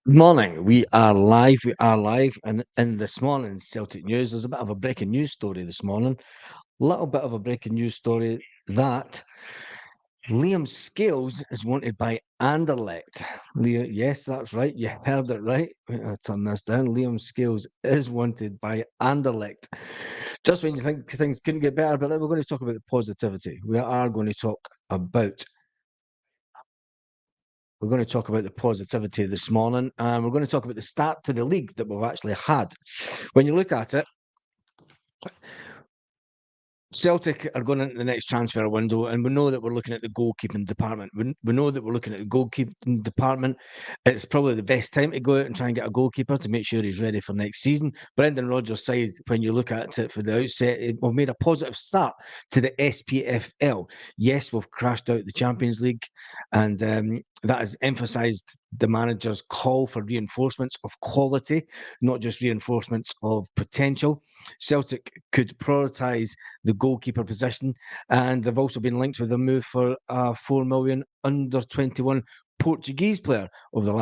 Morning. We are live. We are live. And in this morning's Celtic news, there's a bit of a breaking news story this morning. Little bit of a breaking news story that Liam Scales is wanted by Anderlecht. Yes, that's right. You heard it right. Wait, I'll turn this down. Liam Scales is wanted by Anderlecht. Just when you think things couldn't get better, but we're going to talk about the positivity. We are going to talk about We're going to talk about the positivity this morning, and we're going to talk about the start to the league that we've actually had. When you look at it, Celtic are going into the next transfer window, and we know that we're looking at the goalkeeping department. We know that we're looking at the goalkeeping department. It's probably the best time to go out and try and get a goalkeeper to make sure he's ready for next season. Brendan Rodgers' side, when you look at it for the outset, we've made a positive start to the SPFL. Yes, we've crashed out the Champions League, and that has emphasised the manager's call for reinforcements of quality, not just reinforcements of potential. Celtic could prioritise the goalkeeper position, and they've also been linked with a move for a 4 million under 21 Portuguese player over the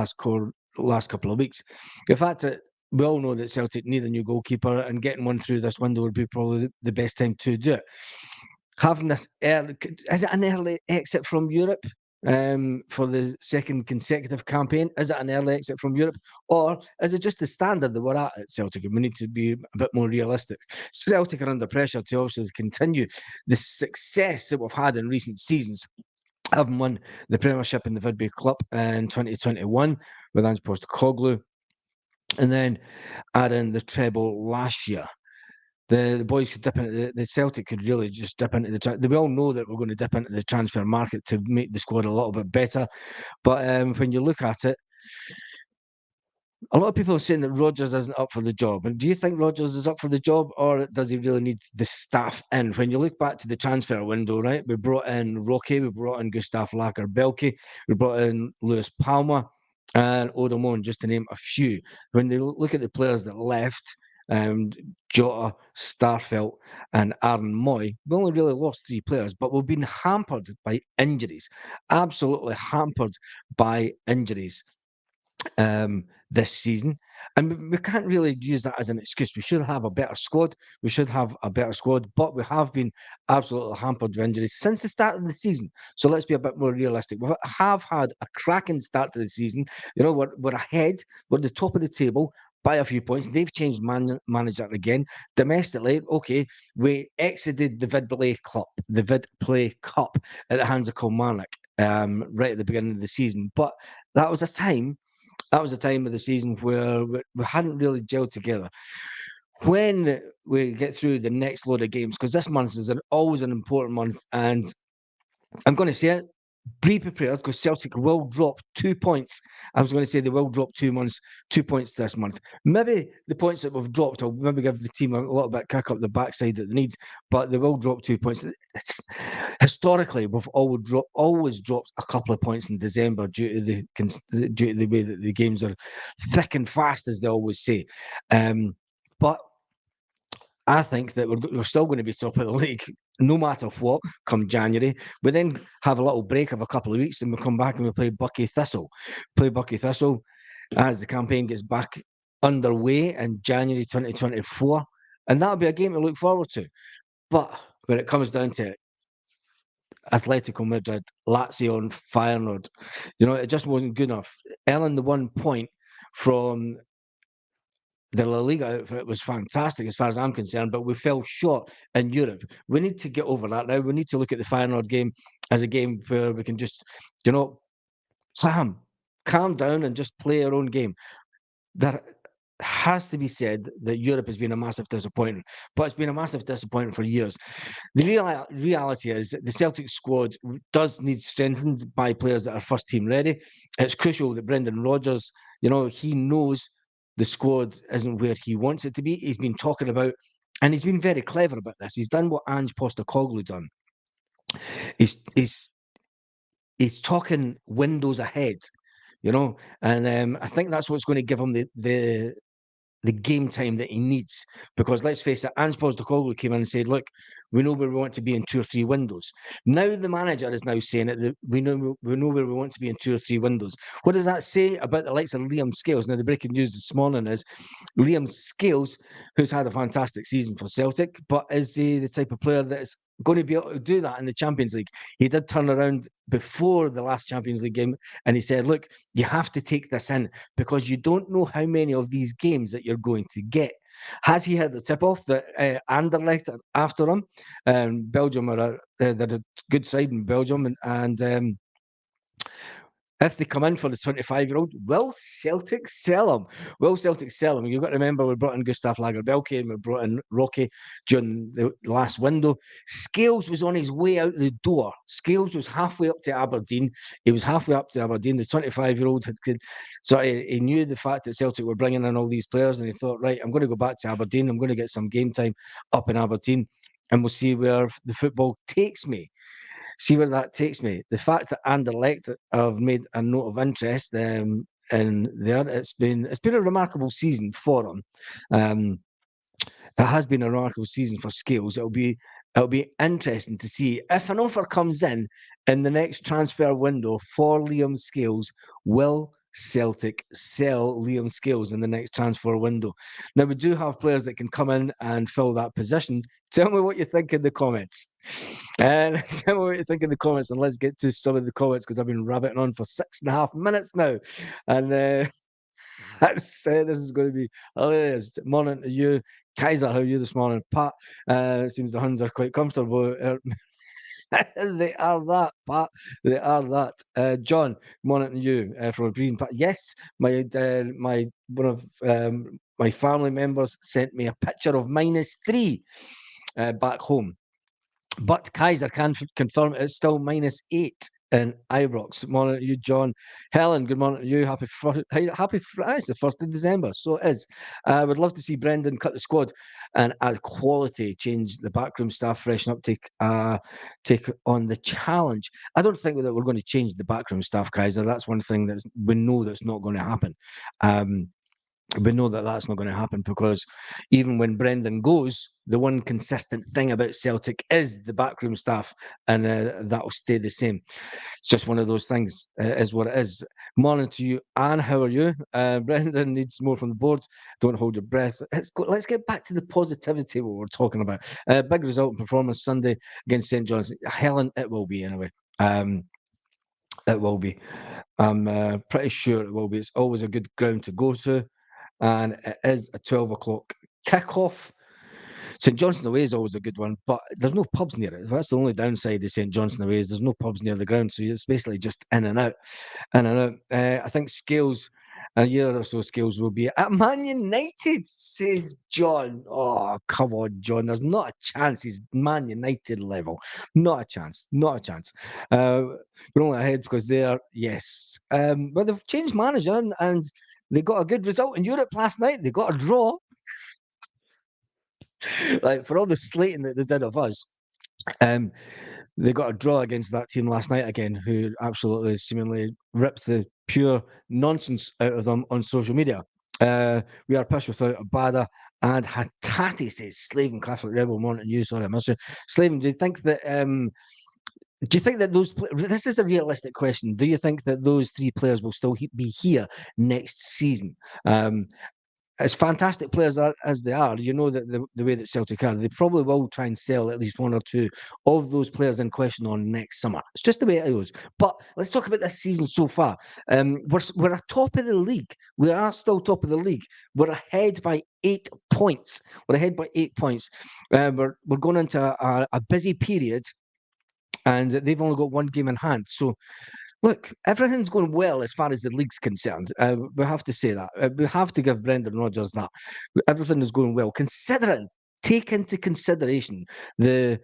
last couple of weeks. In fact, we all know that Celtic need a new goalkeeper, and getting one through this window would be probably the best time to do it. Having this early, is it an early exit from Europe? For the second consecutive campaign? Is it an early exit from Europe? Or is it just the standard that we're at Celtic and we need to be a bit more realistic? Celtic are under pressure to also continue the success that we've had in recent seasons, having won the Premiership in the Vidby Club in 2021 with Ange Postecoglou, and then add in the treble last year. The boys could dip into the Celtic could really just dip into we all know that we're going to dip into the transfer market to make the squad a little bit better. But when you look at it, a lot of people are saying that Rodgers isn't up for the job. And do you think Rodgers is up for the job, or does he really need the staff in? When you look back to the transfer window, right, we brought in Rocky, we brought in Gustav Lager-Belke, we brought in Lewis Palmer and Odomon, just to name a few. When they look at the players that left, um, Jota, Starfelt, and Aaron Moy, we only really lost 3 players, but we've been hampered by injuries, absolutely hampered by injuries this season. And we can't really use that as an excuse. We should have a better squad. We should have a better squad, but we have been absolutely hampered with injuries since the start of the season. So let's be a bit more realistic. We have had a cracking start to the season. You know, we're ahead, we're at the top of the table by a few points. They've changed manager again. Domestically, okay, we exited the Vidplay Cup at the hands of Kilmarnock right at the beginning of the season. But that was a time that was a time of the season where we hadn't really gelled together. When we get through the next load of games, because this month is always an important month, and I'm going to say it, be prepared because Celtic will drop 2 points. I was going to say they will drop 2 points this month. Maybe the points that we've dropped will maybe give the team a little bit kick up the backside that they need, but they will drop 2 points. Historically, we've always dropped a couple of points in December due to the way that the games are thick and fast, as they always say. But I think that we're still going to be top of the league no matter what come January. We then have a little break of a couple of weeks and we come back and we play Bucky Thistle. Play Bucky Thistle as the campaign gets back underway in January 2024. And that'll be a game to look forward to. But when it comes down to it, Atletico Madrid, Lazio, and Feyenoord, it just wasn't good enough. Earning the 1 point from the La Liga outfit was fantastic as far as I'm concerned, but we fell short in Europe. We need to get over that now. We need to look at the Feyenoord game as a game where we can just, you know, calm down and just play our own game. There has to be said that Europe has been a massive disappointment, but it's been a massive disappointment for years. The reality is the Celtic squad does need strengthened by players that are first team ready. It's crucial that Brendan Rodgers, he knows the squad isn't where he wants it to be. He's been talking about, and he's been very clever about this. He's done what Ange Postecoglou done. He's he's he's talking windows ahead, and I think that's what's going to give him the game time that he needs. Because let's face it, Ange Postecoglou came in and said, "Look, We know where we want to be in 2 or 3 windows. Now the manager is now saying that we know where we want to be in 2 or 3 windows. What does that say about the likes of Liam Scales? Now, the breaking news this morning is Liam Scales, who's had a fantastic season for Celtic, but is he the type of player that is going to be able to do that in the Champions League? He did turn around before the last Champions League game and he said, look, you have to take this in because you don't know how many of these games that you're going to get. Has he had the tip off that Anderlecht are after him? Belgium are they're a good side in Belgium, and if they come in for the 25-year-old, will Celtic sell him? Will Celtic sell him? You've got to remember we brought in Gustav Lagerbielke and we brought in Rocky during the last window. Scales was on his way out the door. Scales was halfway up to Aberdeen. He was halfway up to Aberdeen. The 25-year-old so he knew the fact that Celtic were bringing in all these players, and he thought, right, I'm going to go back to Aberdeen. I'm going to get some game time up in Aberdeen, and we'll see where the football takes me. See where that takes me. The fact that Anderlecht have made a note of interest in there, it's been a remarkable season for them. It has been a remarkable season for Scales. It'll be interesting to see if an offer comes in the next transfer window for Liam Scales. Will Celtic sell Liam Scales in the next transfer window? Now, we do have players that can come in and fill that position. Tell me what you think in the comments. And tell me what you think in the comments, and let's get to some of the comments because I've been rabbiting on for 6.5 minutes now. And this is going to be hilarious. Morning to you. Kaiser, how are you this morning? Pat, it seems the Huns are quite comfortable. They are that, Pat. They are that. John, morning to you from a green Pat. Yes, my one of my family members sent me a picture of -3 back home. But Kaiser can confirm it's still -8 in Ibrox. Good morning to you, John. Helen, good morning to you. Happy it's the 1st of December, so it is. I would love to see Brendan cut the squad and add quality, change the backroom staff, freshen up, take on the challenge. I don't think that we're going to change the backroom staff, Kaiser. That's one thing that we know that's not going to happen. We know that that's not going to happen because even when Brendan goes, the one consistent thing about Celtic is the backroom staff, and that will stay the same. It's just one of those things, is what it is. Morning to you, Anne. How are you? Brendan needs more from the board. Don't hold your breath. Let's get back to the positivity what we're talking about. Big result and performance Sunday against St John's. Helen, it will be anyway. It will be. I'm pretty sure it will be. It's always a good ground to go to. And it is a 12 o'clock kickoff. St Johnstone away is always a good one, but there's no pubs near it. That's the only downside of St Johnstone away is there's no pubs near the ground, so it's basically just in and out, in and out. I think Scales, a year or so, Scales will be at Man United, says John. Oh, come on, John. There's not a chance he's Man United level. Not a chance. Not a chance. We're only ahead because they are, yes. But they've changed manager and they got a good result in Europe last night. They got a draw. Like, for all the slating that they did of us, they got a draw against that team last night again, who absolutely seemingly ripped the pure nonsense out of them on social media. We are pushed without a bada. And Hatati says, Slaven Catholic Rebel, morning to you. Sorry, I missed you. Slaven, do you think that those? This is a realistic question. Do you think that those 3 players will still be here next season? As fantastic players as they are, you know that the way that Celtic are, they probably will try and sell at least 1 or 2 of those players in question on next summer. It's just the way it goes. But let's talk about this season so far. We're atop of the league. We are still top of the league. We're ahead by 8 points. We're ahead by 8 points. We're going into a busy period, and they've only got 1 game in hand. So, look, everything's going well as far as the league's concerned. We have to say that. We have to give Brendan Rodgers that. Everything is going well, take into consideration the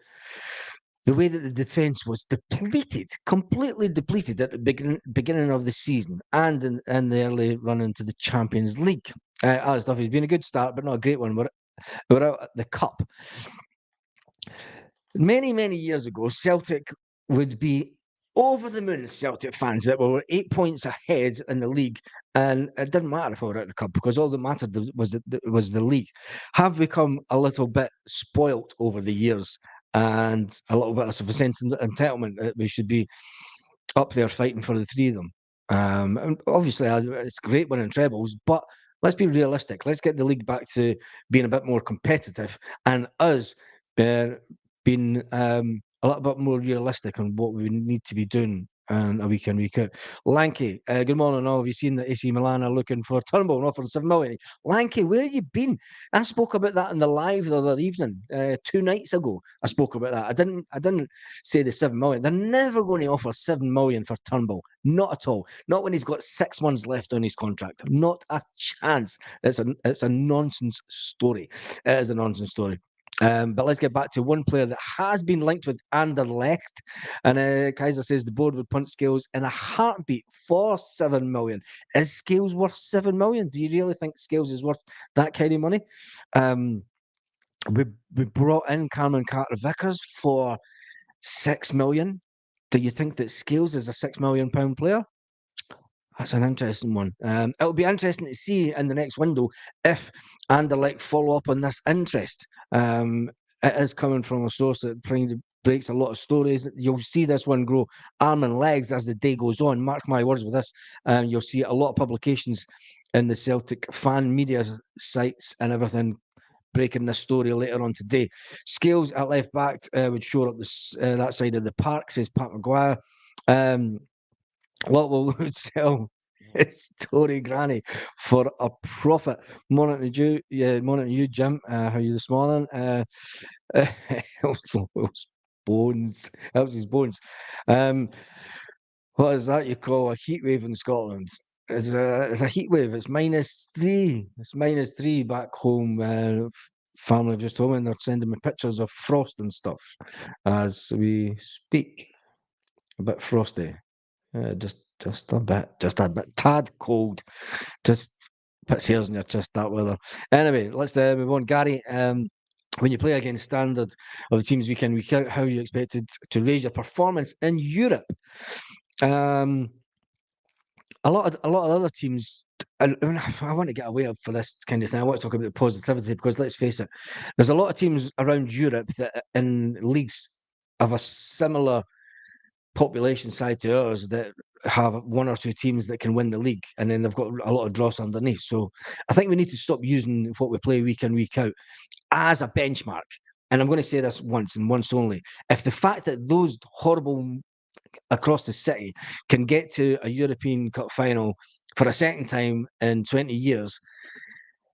way that the defence was depleted, completely depleted at the beginning of the season and in the early run into the Champions League. Alex Duffy's been a good start, but not a great one. We're out at the Cup. Many, many years ago, Celtic would be over the moon, Celtic fans, that were 8 points ahead in the league, and it didn't matter if we were at the Cup because all that mattered was the league. Have become a little bit spoilt over the years, and a little bit of a sense of entitlement that we should be up there fighting for the three of them. And obviously, it's great winning trebles, but let's be realistic. Let's get the league back to being a bit more competitive, and us uh, being a little bit more realistic on what we need to be doing a week in, week out. Lanky, good morning. All have you seen that AC Milan are looking for Turnbull and offering 7 million? Lanky, where have you been? I spoke about that in the live the other evening, 2 nights ago. I spoke about that. I didn't say the 7 million. They're never going to offer 7 million for Turnbull. Not at all. Not when he's got 6 months left on his contract. Not a chance. It's a nonsense story. It is a nonsense story. But let's get back to one player that has been linked with Anderlecht. And Kaiser says the board would punt Scales in a heartbeat for 7 million. Is Scales worth 7 million? Do you really think Scales is worth that kind of money? Um, we brought in Cameron Carter Vickers for 6 million. Do you think that Scales is a £6 million player? That's an interesting one. It'll be interesting to see in the next window if Anderlecht follow up on this interest. It is coming from a source that breaks a lot of stories. You'll see this one grow arm and legs as the day goes on. Mark my words with this. You'll see a lot of publications in the Celtic fan media sites and everything breaking this story later on today. Scales at left back would show up that side of the park, says Pat McGuire. What will sell is Tory Granny for a profit. Morning to you, yeah, morning to you, Jim. How are you this morning? Bones. Helps his bones. What is that you call a heat wave in Scotland? It's a heat wave. It's -3. It's -3 back home. Family have just told me, and they're sending me pictures of frost and stuff as we speak. A bit frosty. Just a bit tad cold. Just puts hairs on your chest, that weather. Anyway, let's move on. Gary, when you play against standard of the teams week in, week out, how are you expected to raise your performance in Europe? Um, a lot of other teams. I want to get away for this kind of thing. I want to talk about the positivity because let's face it, there's a lot of teams around Europe that in leagues of a similar population side to ours that have one or two teams that can win the league, and then they've got a lot of dross underneath. So I think we need to stop using what we play week in, week out as a benchmark. And I'm going to say this once and once only. If the fact that those horrible across the city can get to a European Cup final for a second time in 20 years,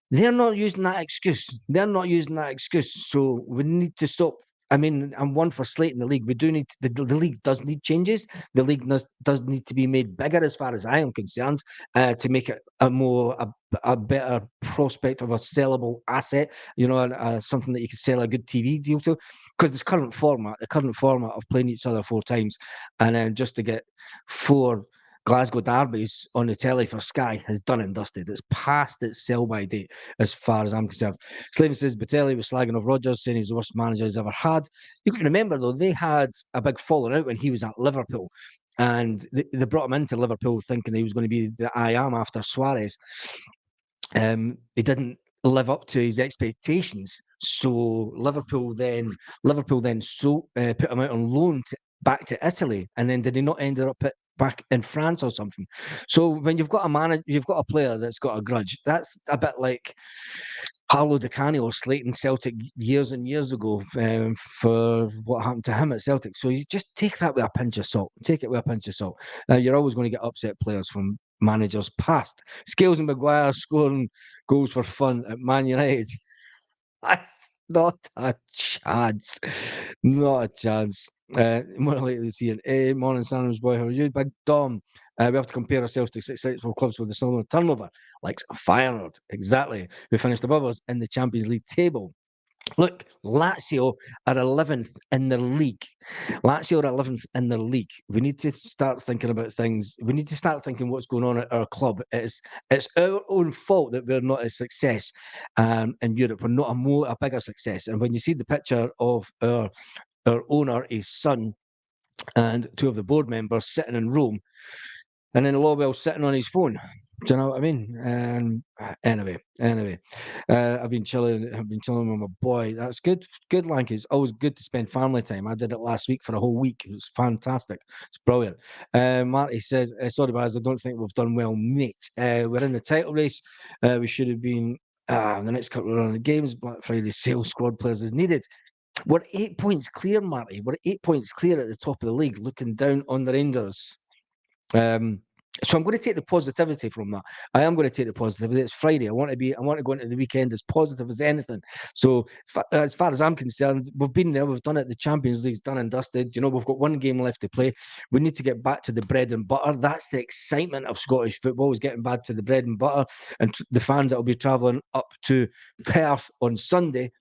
they're not using that excuse. They're not using that excuse. So we need to stop. I mean, I'm one for slating the league. We do need the league does need changes. The league does need to be made bigger, as far as I am concerned, to make it a better prospect of a sellable asset. You know, something that you can sell a good TV deal to. Because the current format of playing each other 4 times, and then just to get 4 Glasgow derbies on the telly for Sky has done and dusted. It's past its sell-by date, as far as I'm concerned. Slavin says Batelli was slagging off Rodgers, saying he's the worst manager he's ever had. You can remember, though, they had a big falling out when he was at Liverpool. And they brought him into Liverpool thinking he was going to be the I am after Suarez. He didn't live up to his expectations. So Liverpool then put him out on loan back to Italy, and then did he not end up back in France or something? So when you've got you've got a player that's got a grudge. That's a bit like Paolo Di Canio slating Celtic years and years ago for what happened to him at Celtic. So you just take that with a pinch of salt. Take it with a pinch of salt. You're always going to get upset players from managers past. Scales and Maguire scoring goals for fun at Man United. That's not a chance. Not a chance. More likely to see an A. Morning, Sanders boy. How are you? Big Dom. We have to compare ourselves to successful clubs with a similar turnover, like Feyenoord. Exactly. We finished above us in the Champions League table. Look, Lazio are 11th in the league. Lazio are 11th in the league. We need to start thinking about things. We need to start thinking what's going on at our club. It's our own fault that we're not a success in Europe. We're not a bigger success. And when you see the picture of our owner, his son, and 2 of the board members sitting in Rome, and then Lawwell sitting on his phone, Do you know what I mean? Anyway, I've been chilling. I've been chilling with my boy. That's good. Good, Lanky. It's always good to spend family time. I did it last week for a whole week. It was fantastic. It's brilliant. Marty says, "Sorry, Baz, I don't think we've done well, mate. We're in the title race. We should have been." The next couple of round of games, Black Friday sale squad players is needed. We're 8 points clear, Marty. We're 8 points clear at the top of the league, looking down on the Rangers. Um, so I'm going to take the positivity from that. I am going to take the positivity. It's Friday. I want to go into the weekend as positive as anything. So as far as I'm concerned, we've been there. We've done it. The Champions League's done and dusted. You know, we've got one game left to play. We need to get back to the bread and butter. That's the excitement of Scottish football, is getting back to the bread and butter. And the fans that will be travelling up to Perth on Sunday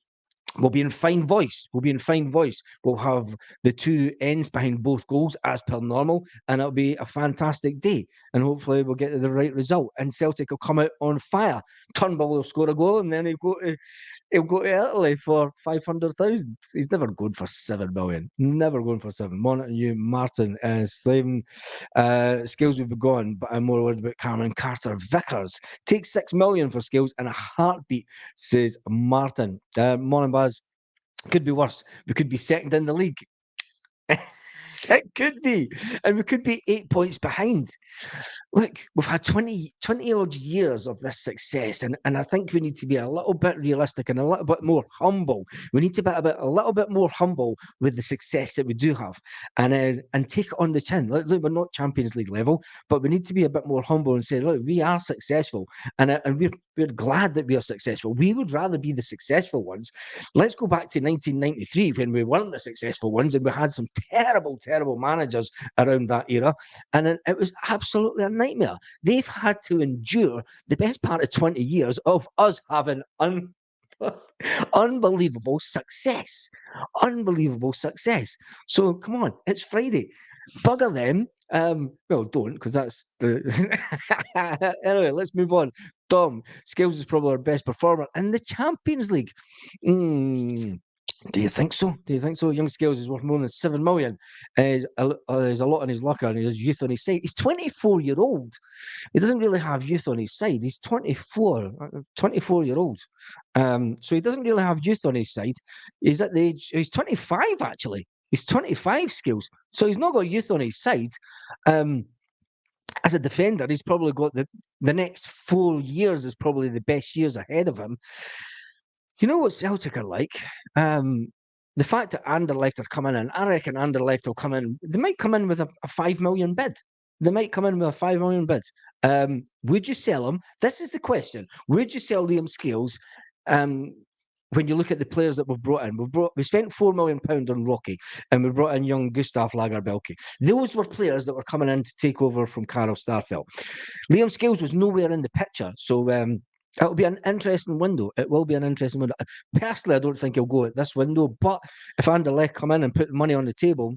we'll be in fine voice. We'll be in fine voice. We'll have the two ends behind both goals as per normal, and it'll be a fantastic day. And hopefully we'll get the right result. And Celtic will come out on fire. Turnbull will score a goal, and then he'll go to Italy for 500,000. He's never going for 7 million. Never going for 7. Montague, Martin, Slaven, Skills will be gone, but I'm more worried about Cameron Carter Vickers. Take 6 million for Skills in a heartbeat, says Martin. Morning, Baz. Could be worse. We could be second in the league. It could be. And we could be 8 points behind. Look, we've had 20 odd years of this success, and I think we need to be a little bit realistic and a little bit more humble. We need to be a little bit more humble with the success that we do have, and take it on the chin. Look, we're not Champions League level, but we need to be a bit more humble and say, look, we are successful, and we're glad that we are successful. We would rather be the successful ones. Let's go back to 1993 when we weren't the successful ones, and we had some terrible managers around that era, and it was absolutely a nightmare. They've had to endure the best part of 20 years of us having unbelievable success. Unbelievable success. So come on, it's Friday. Bugger them. Well, don't, because that's the anyway, let's move on. Dom, Scales is probably our best performer in the Champions League. Do you think so? Do you think so? Young Scales is worth more than 7 million. There's a lot on his locker and his youth on his side. He's 24-year-old. He doesn't really have youth on his side. He's 24-year-old. So he doesn't really have youth on his side. He's at the age, he's 25 actually. He's 25 Skills. So he's not got youth on his side. As a defender, he's probably got the next 4 years is probably the best years ahead of him. You know what Celtic are like? The fact that Anderlecht are coming in, I reckon Anderlecht will come in. They might come in with a 5 million bid. They might come in with a 5 million bid. Would you sell him? This is the question. Would you sell Liam Scales? When you look at the players that we've brought in, we spent £4 million on Rocky, and we brought in young Gustav Lagerbielke. Those were players that were coming in to take over from Karel Starfelt. Liam Scales was nowhere in the picture, so it'll be an interesting window. It will be an interesting window. Personally, I don't think he'll go at this window, but if Anderlecht come in and put money on the table,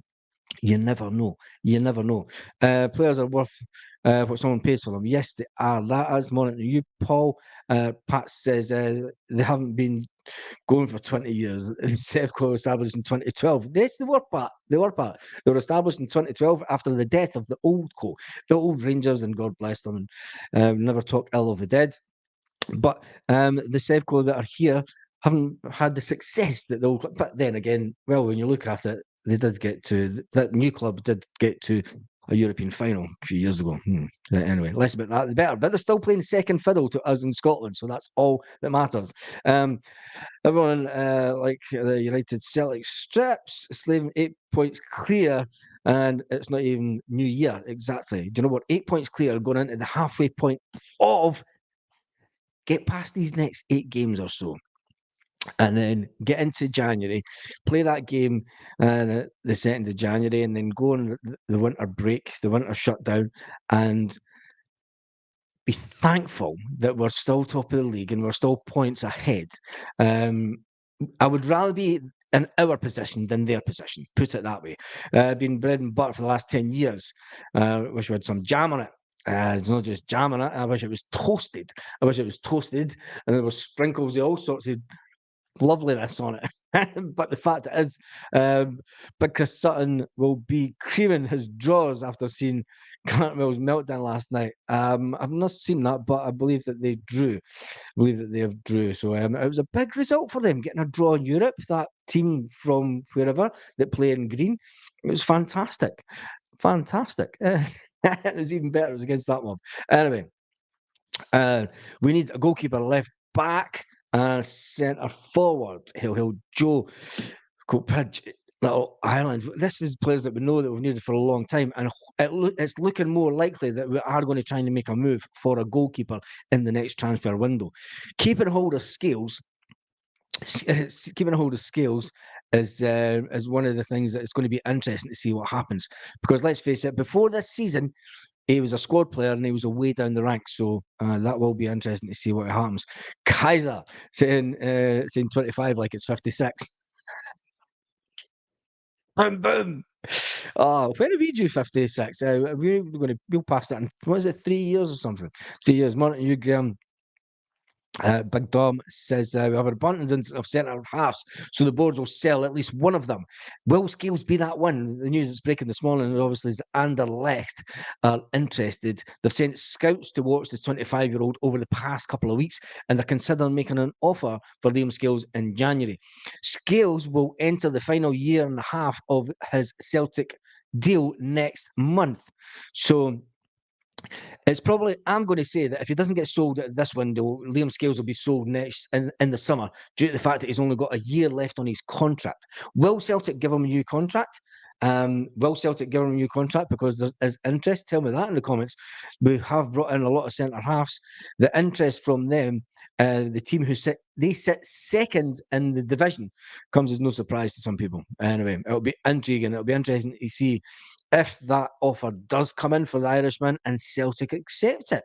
you never know. You never know. Players are worth what someone pays for them. Yes, they are. That is more than you, Paul. Pat says they haven't been going for 20 years. Sevco established in 2012. That's the worst part. The worst part. They were established in 2012 after the death of the old co, the old Rangers, and God bless them. And never talk ill of the dead. But the Sevco that are here haven't had the success that they'll. But then again, well, when you look at it, they did get to that new club did get to a European final a few years ago. Anyway, less about that, the better. But they're still playing second fiddle to us in Scotland, so that's all that matters. Everyone like the United Celtic strips, Slaven 8 points clear, and it's not even New Year exactly. Do you know what? 8 points clear going into the halfway point of get past these next 8 games or so, and then get into January, play that game the 2nd of January, and then go on the winter break, the winter shutdown, and be thankful that we're still top of the league and we're still points ahead. I would rather be in our position than their position, put it that way. Been bread and butter for the last 10 years. Wish we had some jam on it. It's not just jam on it. I wish it was toasted. I wish it was toasted and there were sprinkles of all sorts of loveliness on it. But the fact is, um, Big Chris Sutton will be creaming his drawers after seeing Cartwell's meltdown last night. I've not seen that, but I believe that they drew. I believe that they have drew. So it was a big result for them getting a draw in Europe. That team from wherever that play in green, it was fantastic, fantastic. It was even better. It was against that mob. Anyway, uh, we need a goalkeeper left back and a centre forward. Hill Joe Copridge, Little Ireland. This is players that we know that we've needed for a long time, and it's looking more likely that we are going to try and make a move for a goalkeeper in the next transfer window. Keeping hold of skills, keeping hold of skills is one of the things that it's going to be interesting to see what happens. Because let's face it, before this season, he was a squad player and he was a way down the ranks. So that will be interesting to see what happens. Kaiser saying 25 like it's 56. Boom, boom. Oh, when have we due 56? We'll pass that in, what is it, 3 years or something? 3 years. Martin, you, Graham, Big Dom says we have an abundance of centre halves, so the boards will sell at least one of them. Will Scales be that one? The news that's breaking this morning obviously is Anderlecht are interested. They've sent scouts to watch the 25-year-old over the past couple of weeks, and they're considering making an offer for Liam Scales in January. Scales will enter the final year and a half of his Celtic deal next month. So it's probably, I'm going to say that if he doesn't get sold at this window, Liam Scales will be sold next in the summer due to the fact that he's only got a year left on his contract. Will Celtic give him a new contract? Will Celtic give him a new contract because there is interest? Tell me that in the comments. We have brought in a lot of centre halves. The interest from them, the team they sit second in the division, comes as no surprise to some people. Anyway, it'll be intriguing. It'll be interesting to see if that offer does come in for the Irishman and Celtic accept it.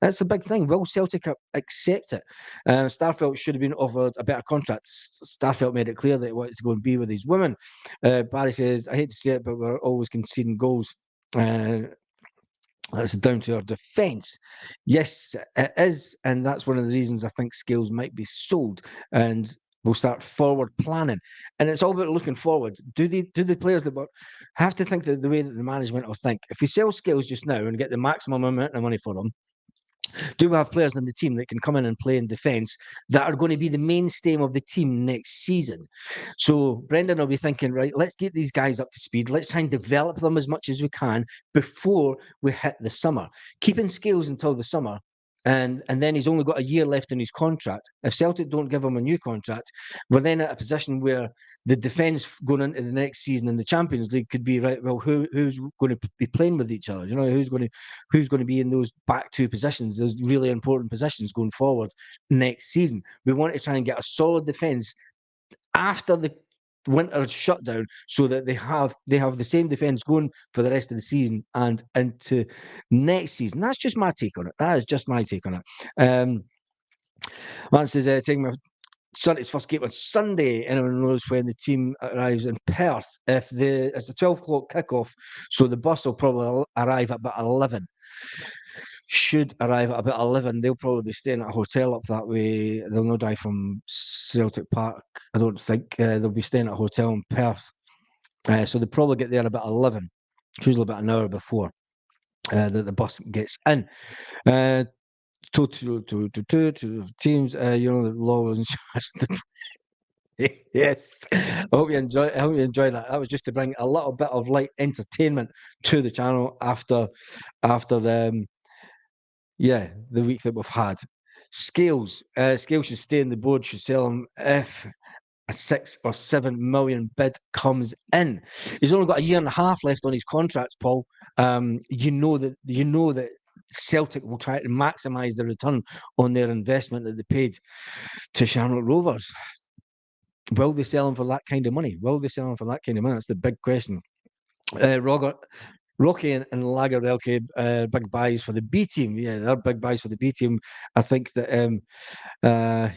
That's the big thing. Will Celtic accept it? Starfelt should have been offered a better contract. Starfelt made it clear that he wanted to go and be with his women. Barry says, I hate to say it, but we're always conceding goals. That's down to our defence. Yes, it is, and that's one of the reasons I think Scales might be sold, and we'll start forward planning. And it's all about looking forward. Do the players that have to think the way that the management will think? If we sell Scales just now and get the maximum amount of money for them, do we have players in the team that can come in and play in defence that are going to be the mainstay of the team next season? So Brendan will be thinking, right, let's get these guys up to speed. Let's try and develop them as much as we can before we hit the summer. Keeping Scales until the summer, and then he's only got a year left in his contract. If Celtic don't give him a new contract, we're then at a position where the defence going into the next season in the Champions League could be right. Well, who's going to be playing with each other? You know, who's going to be in those back two positions? Those really important positions going forward next season. We want to try and get a solid defence after the winter shutdown, so that they have the same defence going for the rest of the season and into next season. That's just my take on it. That is just my take on it. Man says, taking my son his first game on Sunday. Anyone knows when the team arrives in Perth? It's a 12 o'clock kickoff, so the bus will probably arrive at about 11. Should arrive at about 11. They'll probably be staying at a hotel up that way. They'll not drive from Celtic Park. I don't think they'll be staying at a hotel in Perth. So they'll probably get there about 11. It's usually about an hour before that the bus gets in. Two teams, the law was in charge. Yes, I hope you enjoy that. That was just to bring a little bit of light entertainment to the channel after the the week that we've had. Scales should stay on the board. Should sell him if a 6 or 7 million bid comes in. He's only got a year and a half left on his contract, Paul. You know that Celtic will try to maximise the return on their investment that they paid to Shamrock Rovers. Will they sell him for that kind of money? That's the big question. Rocky and Lagerelke, big buys for the B team. Yeah, they're big buys for the B team. I think that, I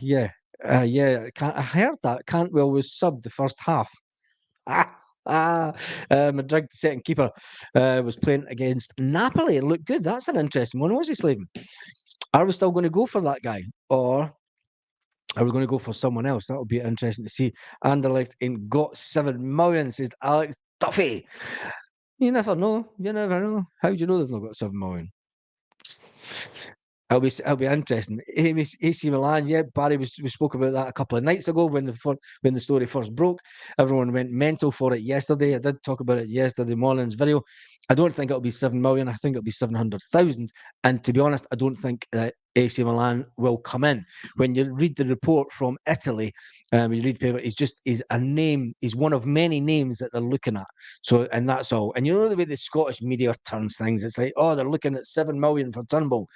heard that Cantwell was subbed the first half. Madrid second keeper was playing against Napoli and looked good. That's an interesting one. Was he, Slaven? Are we still going to go for that guy, or Are we going to go for someone else? That would be interesting to see. Anderlecht ain't got 7 million, says Alex Duffy. You never know. You never know. How do you know they've not got 7 million? It'll be interesting. AC Milan, yeah, Barry we spoke about that a couple of nights ago when the story first broke. Everyone went mental for it yesterday. I did talk about it yesterday morning's video. I don't think it'll be 7 million. I think it'll be 700,000. And to be honest, I don't think that AC Milan will come in. When you read the report from Italy, you read paper, he's a name. He's one of many names that they're looking at. So, and that's all. And you know the way the Scottish media turns things. It's like, oh, they're looking at 7 million for Turnbull.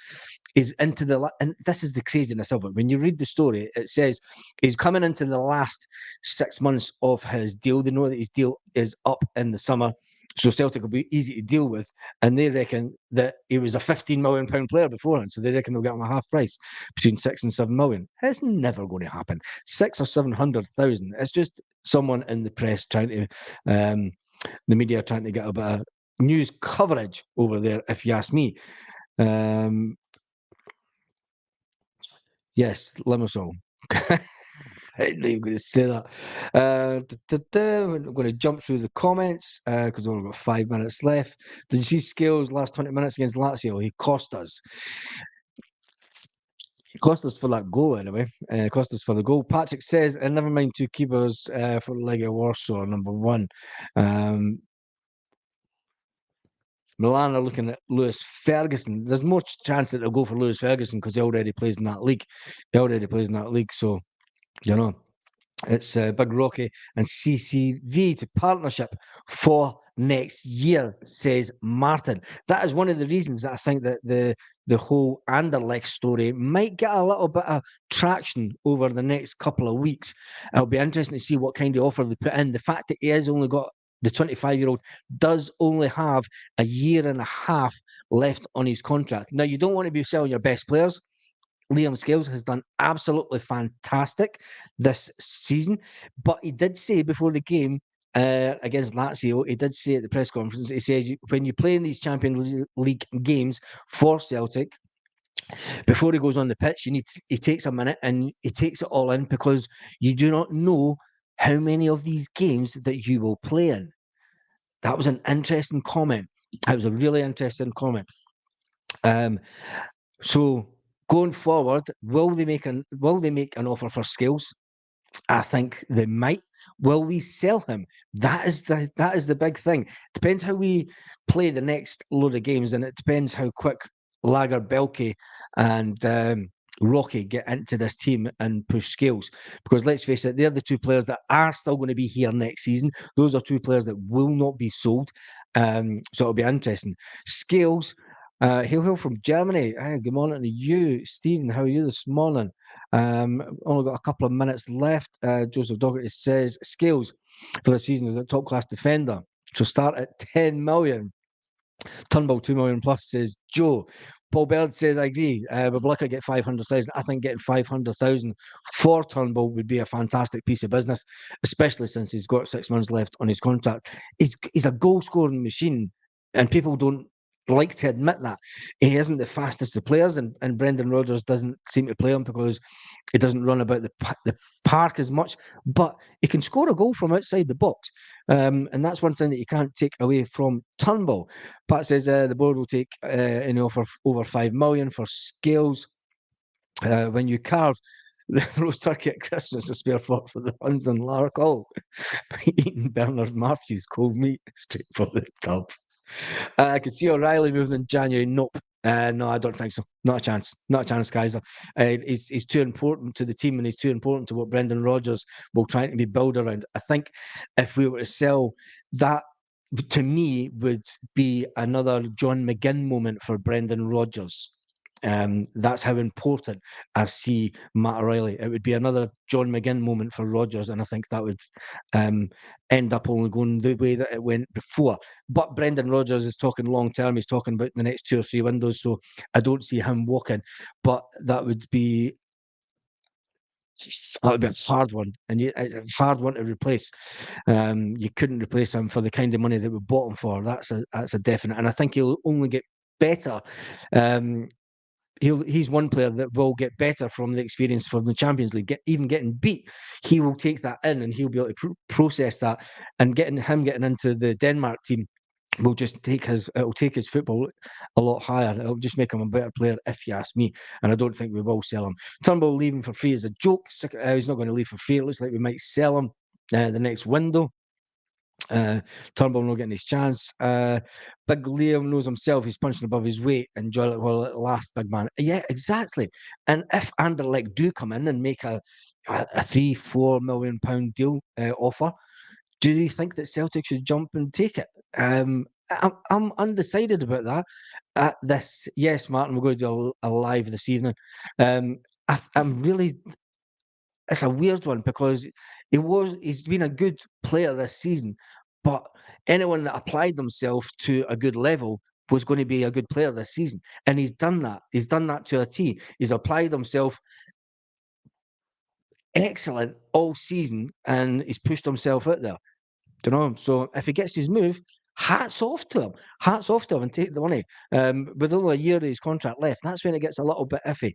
Is into and this is the craziness of it. When you read the story, it says he's coming into the last 6 months of his deal. They know that his deal is up in the summer, so Celtic will be easy to deal with. And they reckon that he was a £15 million player beforehand, so they reckon they'll get him a half price between 6 and 7 million. It's never going to happen. 6 or 700,000. It's just someone in the press trying to, the media trying to get a bit of news coverage over there, if you ask me. Yes, Limassol. I knew you were going to say that. We're going to jump through the comments because we've only got 5 minutes left. Did you see Scales last 20 minutes against Lazio? He cost us. He cost us for that goal anyway. Cost us for the goal. Patrick says, and never mind two keepers for Legia Warsaw, number one. Milan are looking at Lewis Ferguson. There's more chance that they'll go for Lewis Ferguson because he already plays in that league. So, you know. It's Big Rocky and CCV to partnership for next year, says Martin. That is one of the reasons that I think that the whole Anderlecht story might get a little bit of traction over the next couple of weeks. It'll be interesting to see what kind of offer they put in. The fact that he has only got the 25-year-old does only have a year and a half left on his contract. Now, you don't want to be selling your best players. Liam Scales has done absolutely fantastic this season, but he did say before the game against Lazio, he did say at the press conference, he says when you play in these Champions League games for Celtic, before he goes on the pitch, he takes a minute and he takes it all in because you do not know how many of these games that you will play in. That was an interesting comment. That was a really interesting comment. So going forward, will they make an offer for Scales? I think they might. Will we sell him? That is the big thing. Depends how we play the next load of games, and it depends how quick Lager, Belke, and Rocky get into this team and push Scales. Because let's face it, they're the two players that are still going to be here next season. Those are two players that will not be sold. So it'll be interesting. Scales. Hail from Germany. Good morning to you, Stephen. How are you this morning? Only got a couple of minutes left. Joseph Dougherty says Scales for the season as a top class defender. So start at 10 million. Turnbull 2 million plus, says Joe. Paul Baird says, I agree. With luck, I get 500,000. I think getting 500,000 for Turnbull would be a fantastic piece of business, especially since he's got 6 months left on his contract. He's a goal scoring machine, and people don't like to admit that. He isn't the fastest of players, and Brendan Rodgers doesn't seem to play him because he doesn't run about the park as much, but he can score a goal from outside the box. And that's one thing that you can't take away from Turnbull. Pat says the board will take any offer over 5 million for Scales. When you carve the roast turkey at Christmas, a spare fork for the Huns and Laracol. Eating Bernard Matthews cold meat straight for the tub. I could see O'Reilly moving in January. Nope. No, I don't think so. Not a chance. Not a chance, Kaiser. He's too important to the team, and he's too important to what Brendan Rodgers will try to be built around. I think if we were to sell that, to me, would be another John McGinn moment for Brendan Rodgers. That's how important I see Matt O'Reilly. It would be another John McGinn moment for Rodgers, and I think that would end up only going the way that it went before. But Brendan Rodgers is talking long term. He's talking about the next 2 or 3 windows, so I don't see him walking. But that would be a hard one, and it's a hard one to replace. You couldn't replace him for the kind of money that we bought him for. That's a definite, and I think he'll only get better. he's one player that will get better from the experience from the Champions League. Even getting beat, he will take that in and he'll be able to process that. And getting into the Denmark team will just it'll take his football a lot higher. It'll just make him a better player, if you ask me. And I don't think we will sell him. Turnbull leaving for free is a joke. He's not going to leave for free. It looks like we might sell him the next window. Turnbull not getting his chance. Big Liam knows himself. He's punching above his weight. Enjoy it while it lasts, big man. Yeah, exactly. And if Anderlecht do come in and make a £3-4 million deal offer, do you think that Celtic should jump and take it? I'm undecided about that. Yes, Martin, we're going to do a live this evening. I'm really. It's a weird one because he's been a good player this season, but anyone that applied themselves to a good level was going to be a good player this season, and he's done that. He's done that to a T. He's applied himself excellent all season, and he's pushed himself out there. Do you know? So if he gets his move, hats off to him. Hats off to him and take the money. With only a year of his contract left, that's when it gets a little bit iffy.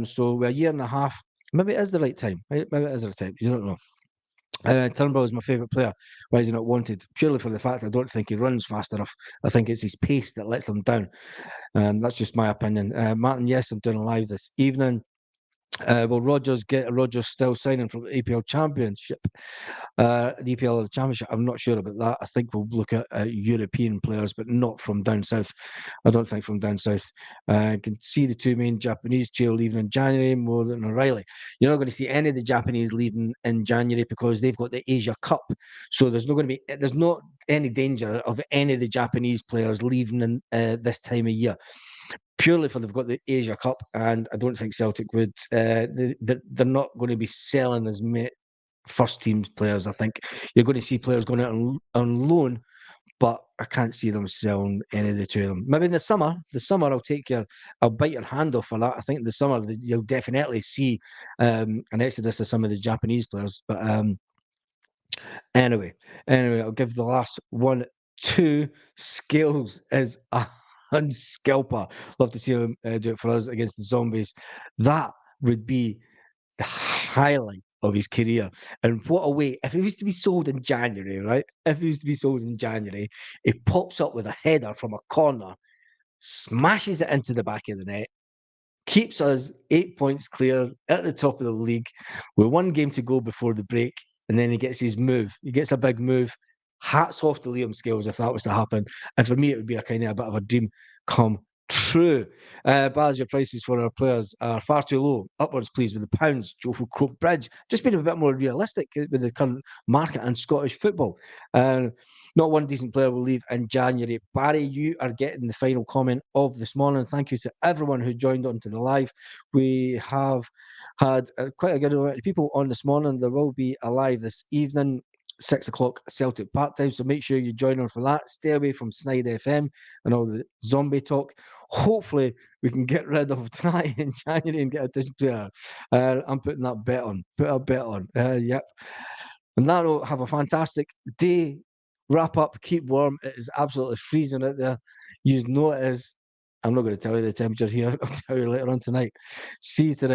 So with a year and a half, maybe it is the right time. Maybe it is the right time. You don't know. Turnbull is my favourite player. Why is he not wanted? Purely for the fact I don't think he runs fast enough. I think it's his pace that lets them down. That's just my opinion. Martin, yes, I'm doing a live this evening. Will Rodgers still signing from the EPL Championship? The EPL or the Championship, I'm not sure about that. I think we'll look at European players, but not from down south. I don't think from down south. Can see the two main Japanese trio leaving in January more than O'Reilly. You're not going to see any of the Japanese leaving in January because they've got the Asia Cup. So there's not any danger of any of the Japanese players leaving in this time of year. Purely for they've got the Asia Cup, and I don't think Celtic would. They're not going to be selling as many first team players. I think you're going to see players going out on loan, but I can't see them selling any of the two of them. Maybe in the summer. I'll bite your hand off for that. I think in the summer you'll definitely see an exodus of some of the Japanese players. But anyway, I'll give the last one. Two skills is a scalper. Love to see him do it for us against the Zombies. That would be the highlight of his career. And what a way, if he was to be sold in January, right? If he was to be sold in January, he pops up with a header from a corner, smashes it into the back of the net, keeps us 8 points clear at the top of the league with one game to go before the break. And then he gets his move. He gets a big move. Hats off to Liam Scales if that was to happen. And for me, it would be a bit of a dream come true. Baz, your prices for our players are far too low. Upwards, please, with the pounds. Joe from Croke Bridge. Just being a bit more realistic with the current market and Scottish football. Not one decent player will leave in January. Barry, you are getting the final comment of this morning. Thank you to everyone who joined onto the live. We have had quite a good amount of people on this morning. There will be a live this evening. 6 o'clock Celtic part time, so make sure you join on for that. Stay away from Snide FM and all the zombie talk. Hopefully we can get rid of tonight in January and get a decent player. I'm putting that bet on. Put a bet on. Yep. And that'll have a fantastic day. Wrap up, keep warm. It is absolutely freezing out there. You know it is. I'm not going to tell you the temperature here. I'll tell you later on tonight. See you today.